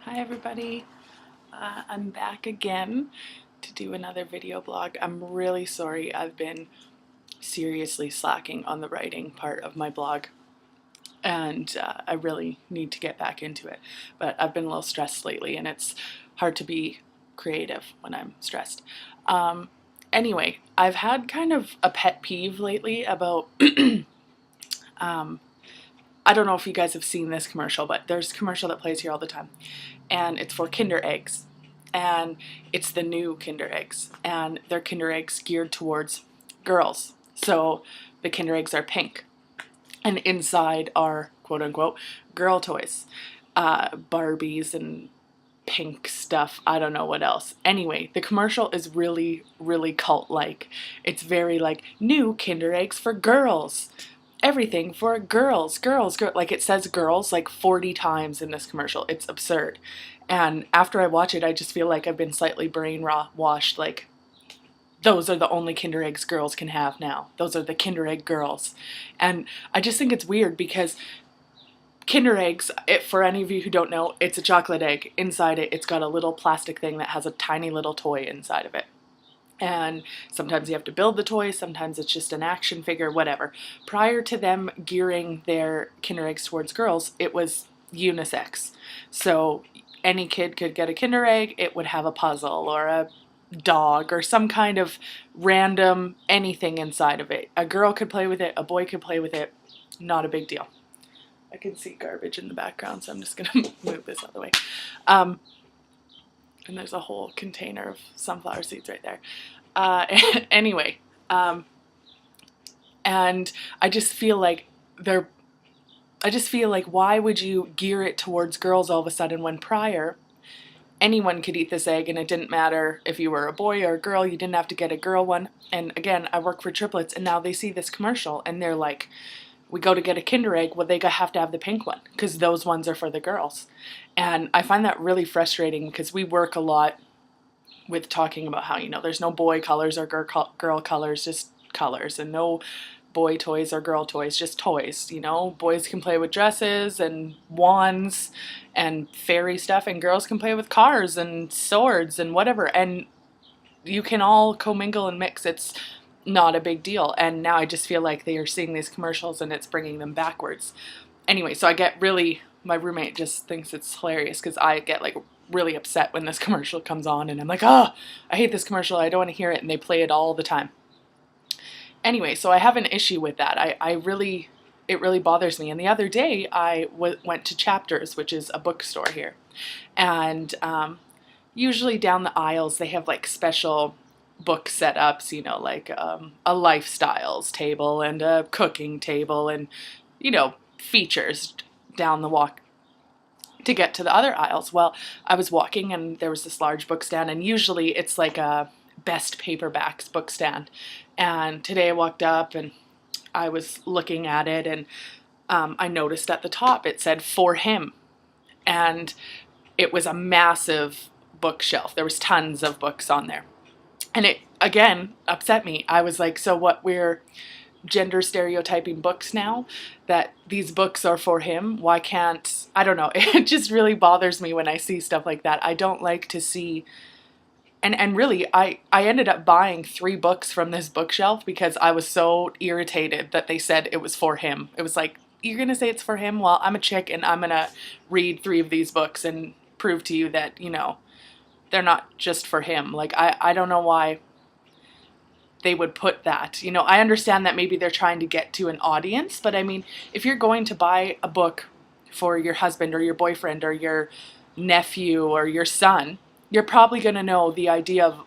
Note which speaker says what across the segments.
Speaker 1: Hi everybody, I'm back again to do another video blog. I'm really sorry I've been seriously slacking on the writing part of my blog and I really need to get back into it, but I've been a little stressed lately and it's hard to be creative when I'm stressed. Anyway, I've had kind of a pet peeve lately about I don't know if you guys have seen this commercial, but there's a commercial that plays here all the time, and it's for Kinder Eggs, and it's the new Kinder Eggs, and they're Kinder Eggs geared towards girls. So the Kinder Eggs are pink, and inside are quote unquote girl toys, Barbies and pink stuff. I don't know what else. Anyway, the commercial is really, really cult-like. It's very like new Kinder Eggs for girls. Everything for girls, like it says girls like 40 times in this commercial. It's absurd. And after I watch it, I just feel like I've been slightly brainwashed, like those are the only Kinder Eggs girls can have now. Those are the Kinder Egg girls. And I just think it's weird because Kinder Eggs, for any of you who don't know, it's a chocolate egg. Inside it, it's got a little plastic thing that has a tiny little toy inside of it. And sometimes you have to build the toy, sometimes it's just an action figure, whatever. Prior to them gearing their Kinder Eggs towards girls, it was unisex. So any kid could get a Kinder Egg, it would have a puzzle or a dog or some kind of random anything inside of it. A girl could play with it, a boy could play with it, not a big deal. I can see garbage in the background, so I'm just gonna move this out of the way. And there's a whole container of sunflower seeds right there. Anyway, and I just feel like why would you gear it towards girls all of a sudden when prior anyone could eat this egg and it didn't matter if you were a boy or a girl, you didn't have to get a girl one. And again, I work for triplets and now they see this commercial and they're like, we go to get a Kinder Egg, well, they have to have the pink one because those ones are for the girls. And I find that really frustrating because we work a lot with talking about how, there's no boy colors or girl colors, just colors, and no boy toys or girl toys, just toys. Boys can play with dresses and wands and fairy stuff, and girls can play with cars and swords and whatever. And you can all commingle and mix. It's not a big deal. And now I just feel like they are seeing these commercials and it's bringing them backwards. Anyway, so my roommate just thinks it's hilarious because I get like really upset when this commercial comes on and I'm like, oh, I hate this commercial, I don't want to hear it, and they play it all the time. Anyway, so I have an issue with that. It really bothers me. And the other day I went to Chapters, which is a bookstore here, and usually down the aisles they have like special book setups, like a lifestyles table and a cooking table and features down the walk to get to the other aisles. Well, I was walking and there was this large book stand, and usually it's like a best paperbacks book stand. And today I walked up and I was looking at it, and I noticed at the top it said "For Him," and it was a massive bookshelf. There was tons of books on there, and it again upset me. I was like, so what, we're gender stereotyping books now, that these books are for him? Why can't, I don't know, it just really bothers me when I see stuff like that. I don't like to see, and really I ended up buying 3 books from this bookshelf because I was so irritated that they said it was for him. It was like, you're gonna say it's for him? Well, I'm a chick and I'm gonna read 3 of these books and prove to you that they're not just for him. Like I don't know why they would put that. I understand that maybe they're trying to get to an audience, but I mean, if you're going to buy a book for your husband or your boyfriend or your nephew or your son, you're probably going to know the idea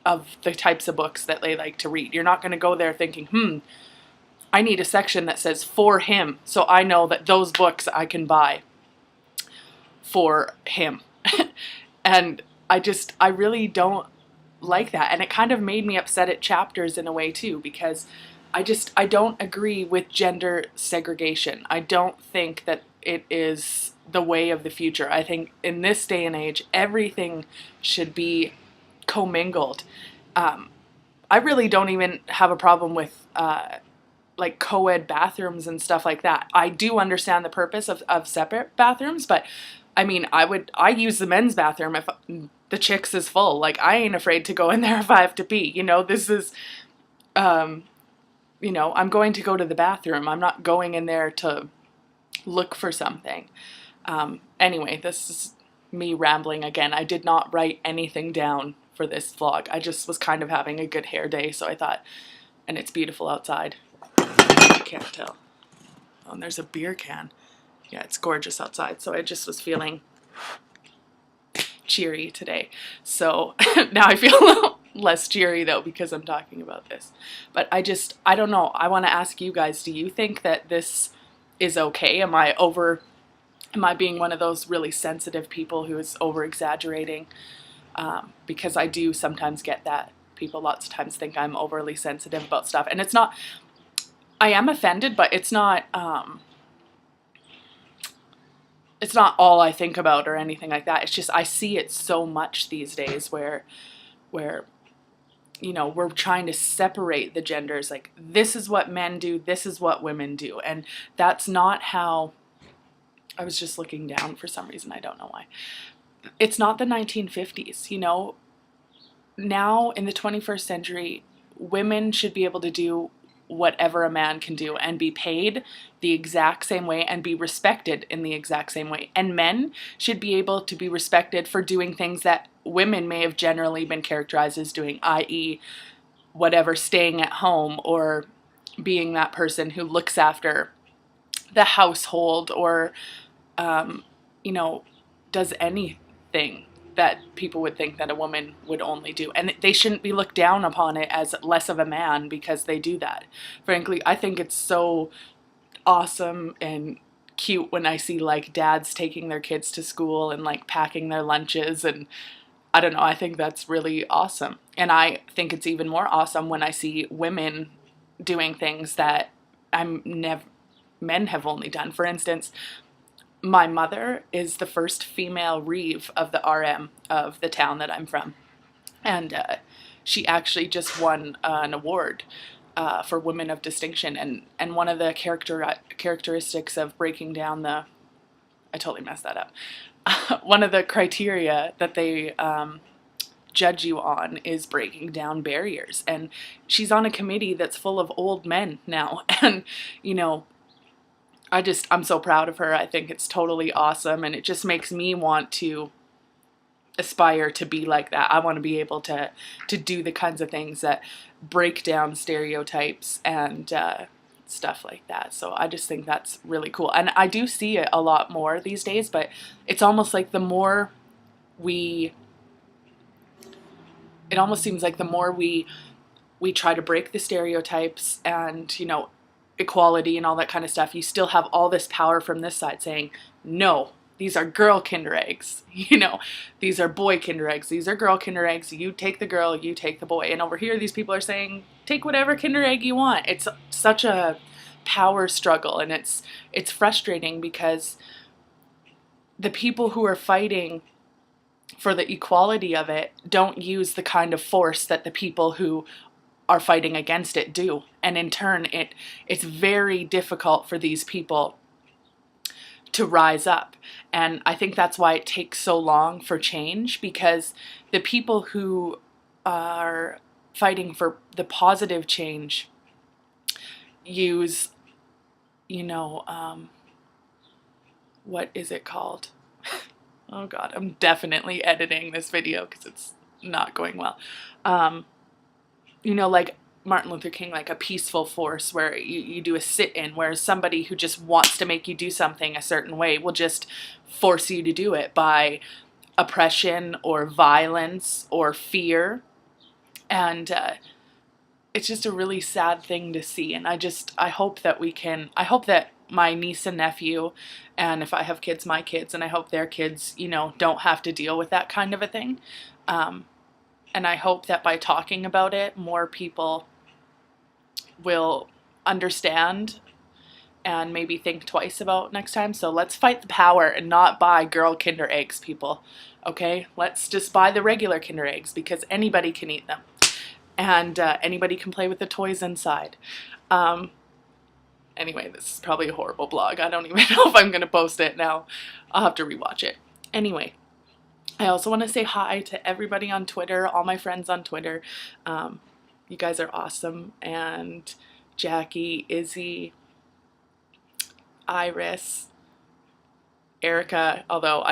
Speaker 1: of the types of books that they like to read. You're not going to go there thinking, I need a section that says for him, so I know that those books I can buy for him. And I really don't like that, and it kind of made me upset at Chapters in a way too, because I don't agree with gender segregation. I don't think that it is the way of the future. I think in this day and age everything should be commingled. I really don't even have a problem with like co-ed bathrooms and stuff like that. I do understand the purpose of separate bathrooms, but I mean, I use the men's bathroom if the chicks is full. Like, I ain't afraid to go in there if I have to pee. You know, this is, you know, I'm going to go to the bathroom. I'm not going in there to look for something. Anyway, this is me rambling again. I did not write anything down for this vlog. I just was kind of having a good hair day, so I thought, and it's beautiful outside. I can't tell. Oh, and there's a beer can. Yeah, it's gorgeous outside, so I just was feeling cheery today. So now I feel a little less cheery though because I'm talking about this. But I don't know. I want to ask you guys, do you think that this is okay? Am I being one of those really sensitive people who is over exaggerating? Because I do sometimes get that. People lots of times think I'm overly sensitive about stuff, and it's not, I am offended, but it's not all I think about or anything like that. It's just I see it so much these days where you know, we're trying to separate the genders. Like, this is what men do, this is what women do, and that's not how. I was just looking down for some reason, I don't know why. It's not the 1950s, you know. Now in the 21st century, women should be able to do whatever a man can do and be paid the exact same way and be respected in the exact same way. And men should be able to be respected for doing things that women may have generally been characterized as doing, i.e., whatever, staying at home or being that person who looks after the household or, you know, does anything that people would think that a woman would only do. And they shouldn't be looked down upon it as less of a man because they do that. Frankly, I think it's so awesome and cute when I see like dads taking their kids to school and like packing their lunches, and I don't know, I think that's really awesome. And I think it's even more awesome when I see women doing things that men have only done. For instance, my mother is the first female reeve of the RM of the town that I'm from. And she actually just won an award for Women of Distinction. And one of the characteristics of breaking down the... I totally messed that up. One of the criteria that they judge you on is breaking down barriers. And she's on a committee that's full of old men now. And, you know, I'm so proud of her. I think it's totally awesome, and it just makes me want to aspire to be like that. I want to be able to do the kinds of things that break down stereotypes and stuff like that. So I just think that's really cool. And I do see it a lot more these days, but it's almost like the more we... It almost seems like the more we try to break the stereotypes and, you know, equality and all that kind of stuff, you still have all this power from this side saying, no, these are girl Kinder eggs, you know, these are boy Kinder eggs, these are girl Kinder eggs, you take the girl, you take the boy. And over here, these people are saying, take whatever Kinder egg you want. It's such a power struggle, and it's frustrating because the people who are fighting for the equality of it don't use the kind of force that the people who are fighting against it do. And in turn, it's very difficult for these people to rise up. And I think that's why it takes so long for change, because the people who are fighting for the positive change use, you know, what is it called? Oh God, I'm definitely editing this video because it's not going well. You know, like Martin Luther King, like a peaceful force where you do a sit-in, whereas somebody who just wants to make you do something a certain way will just force you to do it by oppression or violence or fear. And it's just a really sad thing to see. And I hope that I hope that my niece and nephew, and if I have kids, my kids, and I hope their kids, you know, don't have to deal with that kind of a thing. And I hope that by talking about it, more people will understand and maybe think twice about next time. So let's fight the power and not buy girl Kinder eggs, people. Okay? Let's just buy the regular Kinder eggs because anybody can eat them. And anybody can play with the toys inside. Anyway, this is probably a horrible blog. I don't even know if I'm going to post it now. I'll have to rewatch it. Anyway, I also want to say hi to everybody on Twitter, all my friends on Twitter. You guys are awesome. And Jackie, Izzy, Iris, Erica, although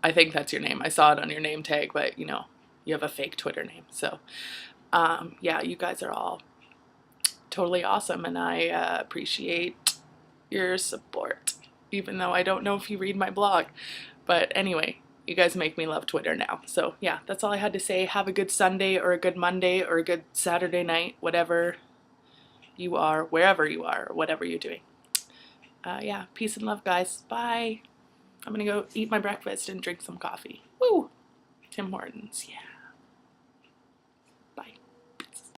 Speaker 1: I think that's your name. I saw it on your name tag, but you know, you have a fake Twitter name. So, yeah, you guys are all totally awesome, and I appreciate your support, even though I don't know if you read my blog. But anyway, you guys make me love Twitter now. So yeah, that's all I had to say. Have a good Sunday or a good Monday or a good Saturday night, whatever you are, wherever you are, or whatever you're doing. Yeah, peace and love, guys. Bye. I'm gonna go eat my breakfast and drink some coffee. Woo! Tim Hortons, yeah.